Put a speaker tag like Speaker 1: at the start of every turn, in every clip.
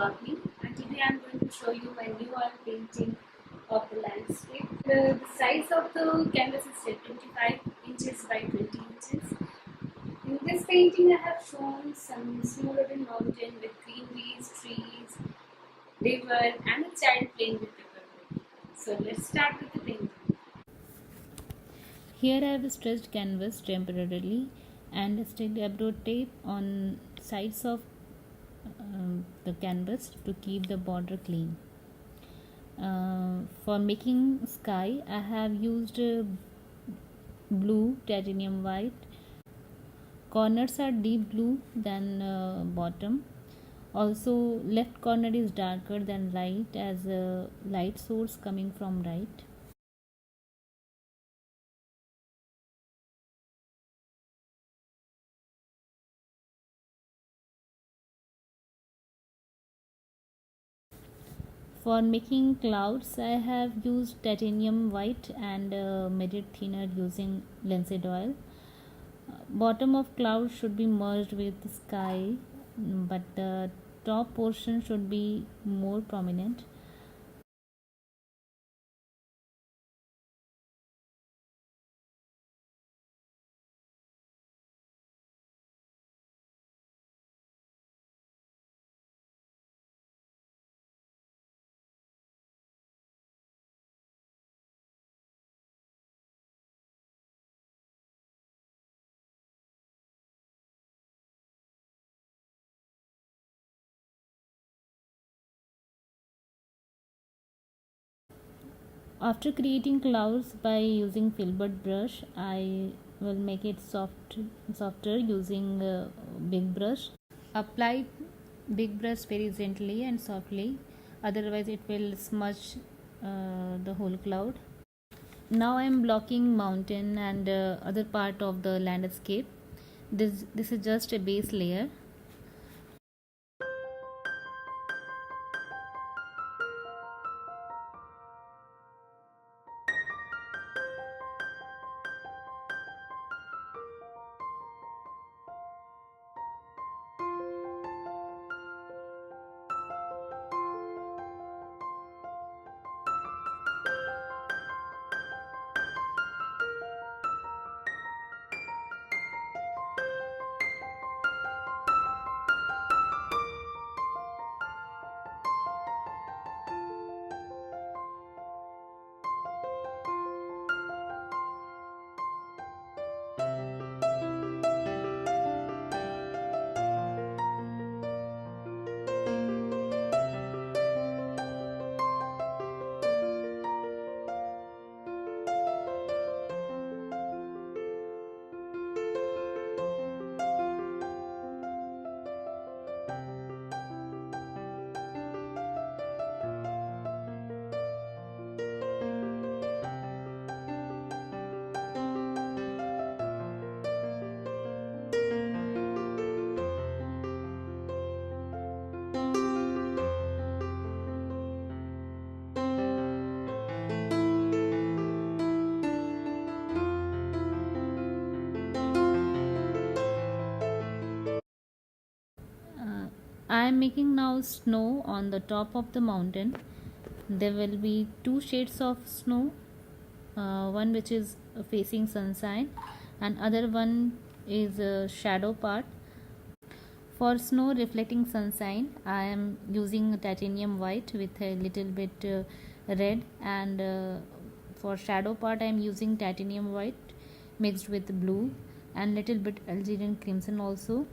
Speaker 1: Goutami, and today I am going to show you my new oil painting of the landscape. The size of the canvas is 25 inches by 20 inches. In this painting I have shown some snow-laden mountain with greeneries, trees, river and a child playing with the river. So let's start with the painting.
Speaker 2: Here I have stretched canvas temporarily and stick eyebrow tape on sides of the canvas to keep the border clean. For making sky, I have used blue, titanium white. Corners are deep blue than bottom. Also, left corner is darker than right as a light source coming from right. For making clouds, I have used titanium white and made it thinner using linseed oil. Bottom of cloud should be merged with the sky, but the top portion should be more prominent. After creating clouds by using filbert brush, I will make it softer using big brush. Apply big brush very gently and softly, otherwise it will smudge the whole cloud. Now I am blocking mountain and other part of the landscape. This is just a base layer. I am making now snow on the top of the mountain. There will be two shades of snow, one which is facing sunshine and other one is a shadow part. For snow reflecting sunshine, I am using titanium white with a little bit red, and for shadow part I am using titanium white mixed with blue and little bit Algerian crimson also.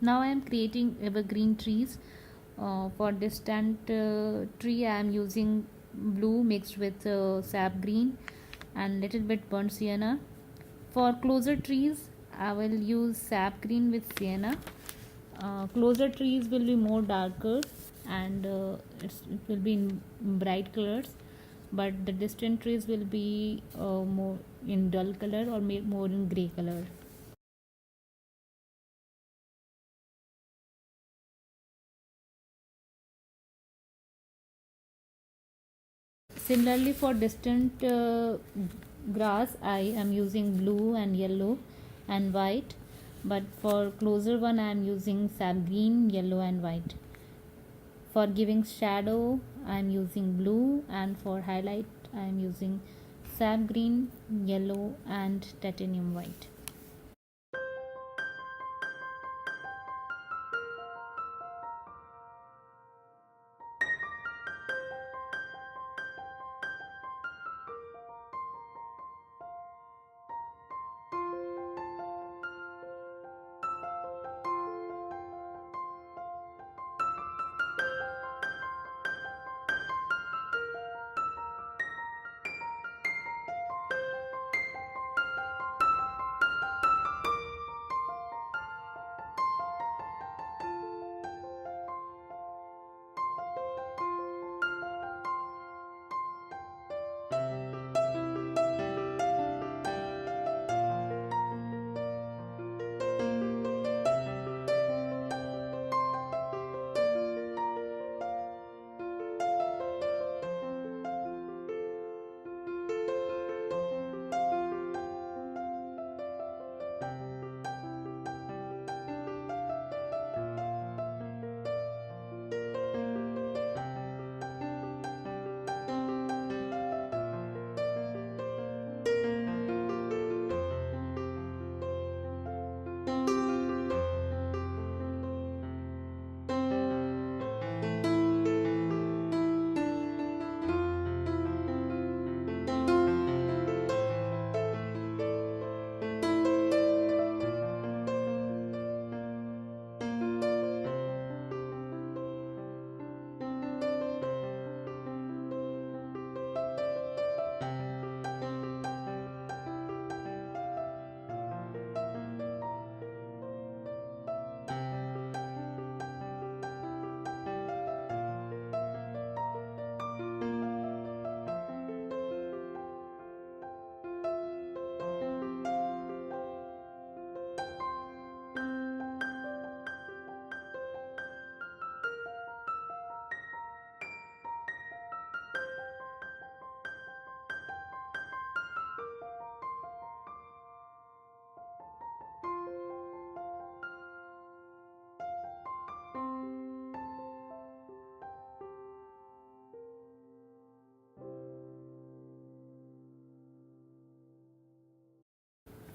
Speaker 2: Now I am creating evergreen trees. For distant tree I am using blue mixed with sap green and little bit burnt sienna. For closer trees I will use sap green with sienna. Closer trees will be more darker and it will be in bright colors, but the distant trees will be more in dull color or more in gray color. Similarly, for distant grass, I am using blue and yellow and white, but for closer one, I am using sap green, yellow, and white. For giving shadow, I am using blue, and for highlight, I am using sap green, yellow, and titanium white.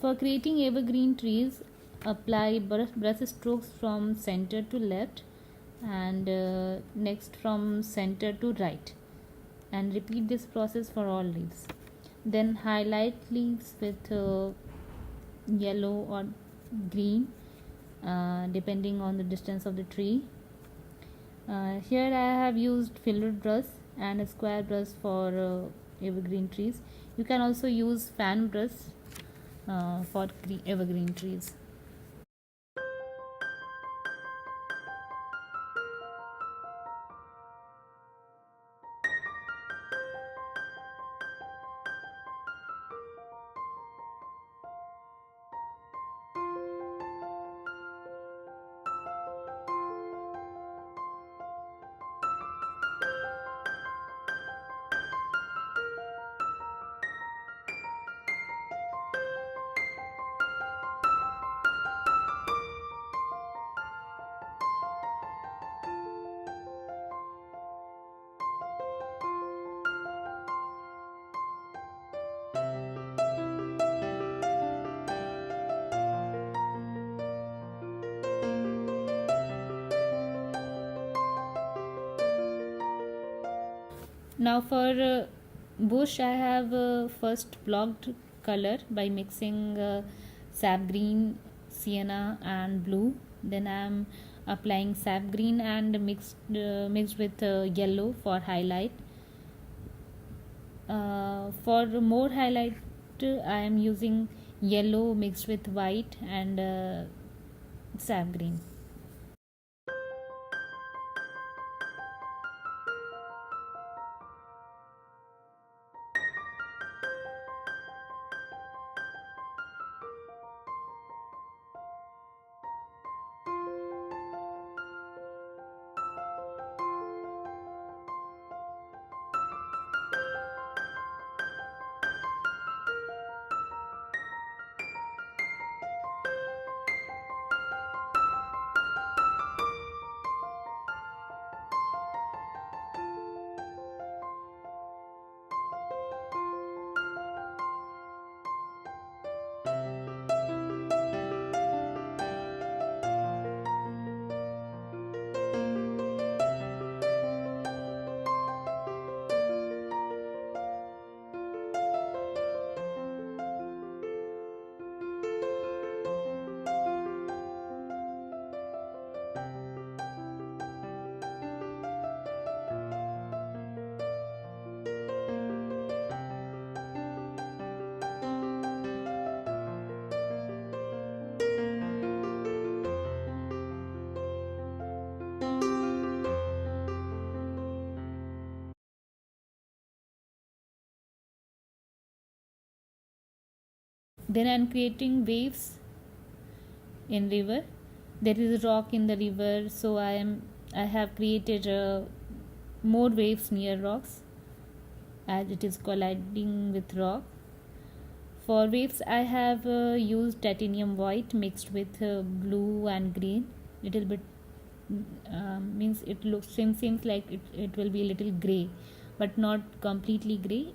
Speaker 2: For creating evergreen trees, apply brush strokes from center to left and next from center to right, and repeat this process for all leaves. Then highlight leaves with yellow or green depending on the distance of the tree. Here I have used filbert brush and a square brush for evergreen trees. You can also use fan brush for evergreen trees. Now for bush I have first blocked color by mixing sap green, sienna and blue Then I am applying sap green and mixed with yellow for highlight. For more highlight, I am using yellow mixed with white and sap green. Then I am creating waves in river. There is a rock in the river, so I have created more waves near rocks as it is colliding with rock. For waves I have used titanium white mixed with blue and green little bit. Means it looks seems like it will be a little gray but not completely gray.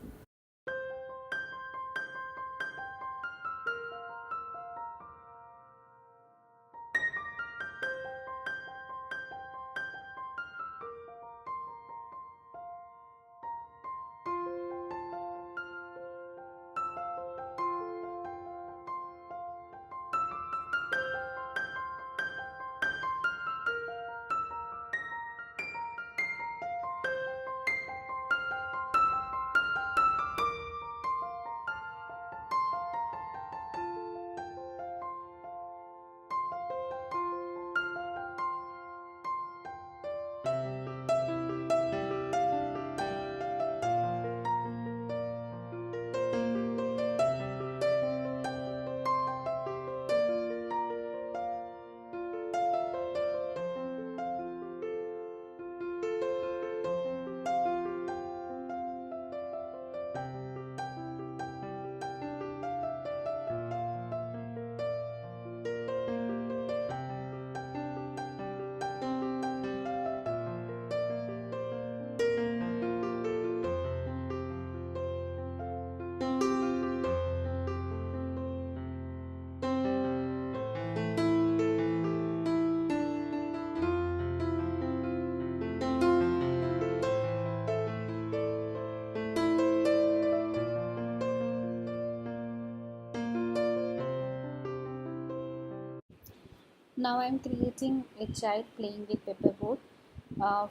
Speaker 1: Now I am creating a child playing with paperboard.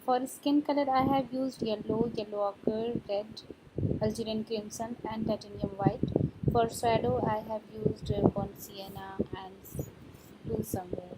Speaker 1: For skin color I have used yellow ochre, red, Algerian crimson and titanium white. For shadow I have used burnt sienna and blue somewhere.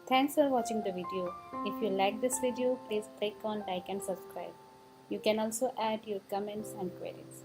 Speaker 1: Thanks for watching the video. If you like this video, please click on like and subscribe. You can also add your comments and queries.